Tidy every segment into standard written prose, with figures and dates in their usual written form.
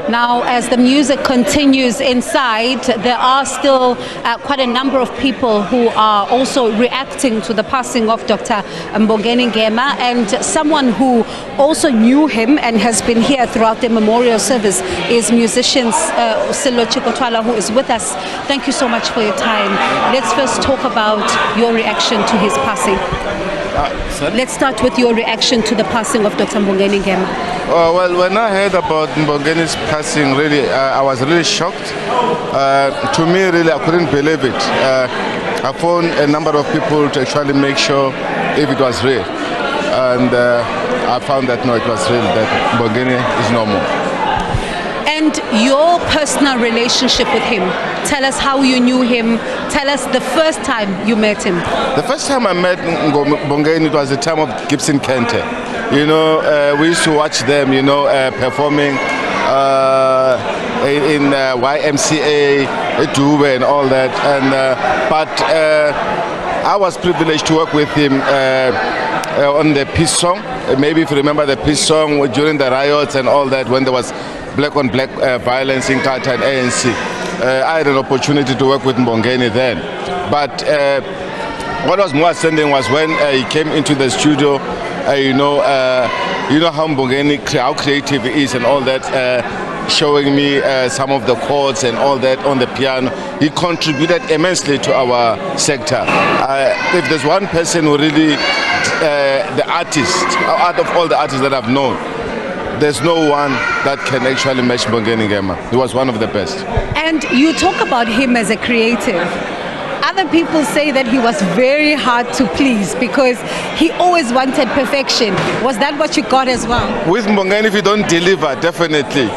Now, as the music continues inside, there are still quite a number of people who are also reacting to the passing of Dr. Mbongeni Ngema, and someone who also knew him and has been here throughout the memorial service is musician Sello Chicco Twala, who is with us. Thank you so much for your time. Let's first talk about your reaction to his passing. Let's start with your reaction to the passing of Dr. Mbongeni Ngema. Well, when I heard about Mbongeni's passing, really, I was really shocked. To me, really, I couldn't believe it. I phoned a number of people to actually make sure if it was real. And I found that no, it was real, that Mbongeni is no more. And your personal relationship with him, tell us how you knew him, tell us the first time you met him. The first time I met Mbongeni, it was the time of Gibson Kente. You know, we used to watch them, you know, performing in YMCA, Durban and all that. And but I was privileged to work with him on the peace song. Maybe if you remember the peace song during the riots and all that, when there was black on black violence in Qatar and ANC. I had an opportunity to work with Mbongeni then. But what was more outstanding was when he came into the studio. You know how Mbongeni, how creative he is and all that, showing me some of the chords and all that on the piano. He contributed immensely to our sector. If there's one person who really, the artist, out of all the artists that I've known, there's no one that can actually match Mbongeni Ngema. He was one of the best. And you talk about him as a creative. Other people say that he was very hard to please because he always wanted perfection. Was that what you got as well? With Mbongeni, if you don't deliver, definitely.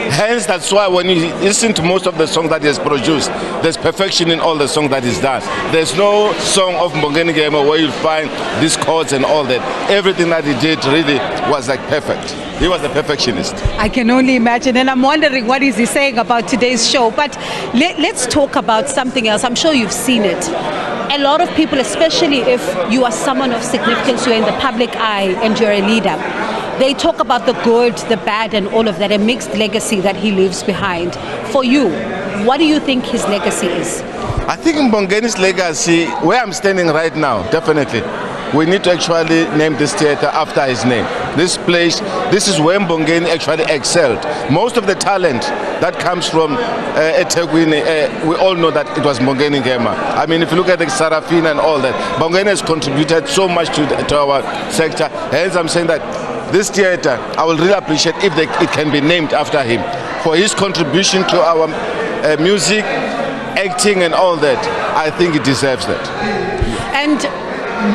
Hence, that's why when you listen to most of the songs that he has produced, there's perfection in all the songs that he's done. There's no song of Mbongeni Ngema where you'll find these chords and all that. Everything that he did really was like perfect. He was a perfectionist. I can only imagine, and I'm wondering what is he saying about today's show. But let's talk about something else. I'm sure you've seen it. A lot of people, especially if you are someone of significance, you're in the public eye and you're a leader, they talk about the good, the bad, and all of that, a mixed legacy that he leaves behind. For you, what do you think his legacy is? I think Mbongeni's legacy, where I'm standing right now, definitely, we need to actually name this theater after his name. This place, this is where Mbongeni actually excelled. Most of the talent that comes from eThekwini, we all know that it was Mbongeni Ngema. I mean, if you look at the Sarafina and all that, Mbongeni has contributed so much to our sector. Hence, I'm saying that this theater, I will really appreciate if it can be named after him for his contribution to our music, acting and all that. I think it deserves that. And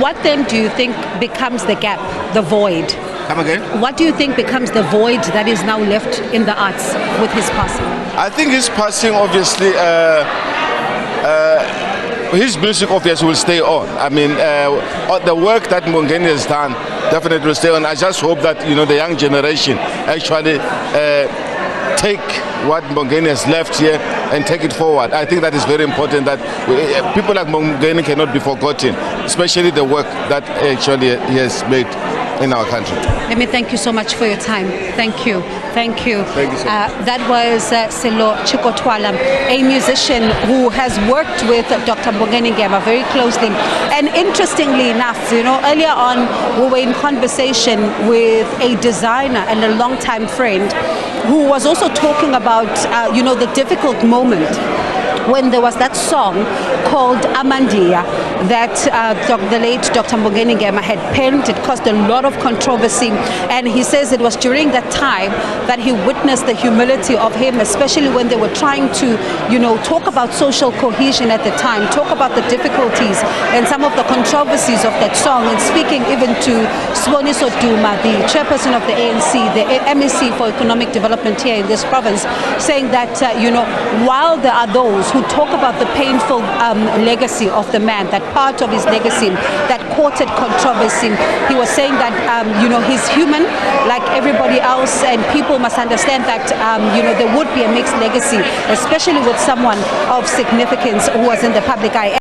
what then do you think becomes the gap, the void? Come again? What do you think becomes the void that is now left in the arts with his passing? I think his passing, obviously, his music obviously will stay on. I mean, the work that Mbongeni has done definitely will stay on. I just hope that, you know, the young generation actually take what Mbongeni has left here and take it forward. I think that is very important, that people like Mbongeni cannot be forgotten, especially the work that actually he has made in our country. Let me thank you so much for your time. Thank you. Thank you. Thank you so much. That was Sello Chicco Twala, a musician who has worked with Dr. Mbongeni Ngema very closely. And interestingly enough, you know, earlier on we were in conversation with a designer and a longtime friend who was also talking about, you know, the difficult moment when there was that song called Amandia that the late Dr. Mbongeni Ngema had penned. It caused a lot of controversy, and he says it was during that time that he witnessed the humility of him, especially when they were trying to, you know, talk about social cohesion at the time, talk about the difficulties and some of the controversies of that song, and speaking even to Siboniso Duma, the chairperson of the ANC, the MEC for Economic Development here in this province, saying that, you know, while there are those who talk about the painful legacy of the man, that part of his legacy, that courted controversy, he was saying that, you know, he's human like everybody else, and people must understand that, you know, there would be a mixed legacy, especially with someone of significance who was in the public eye.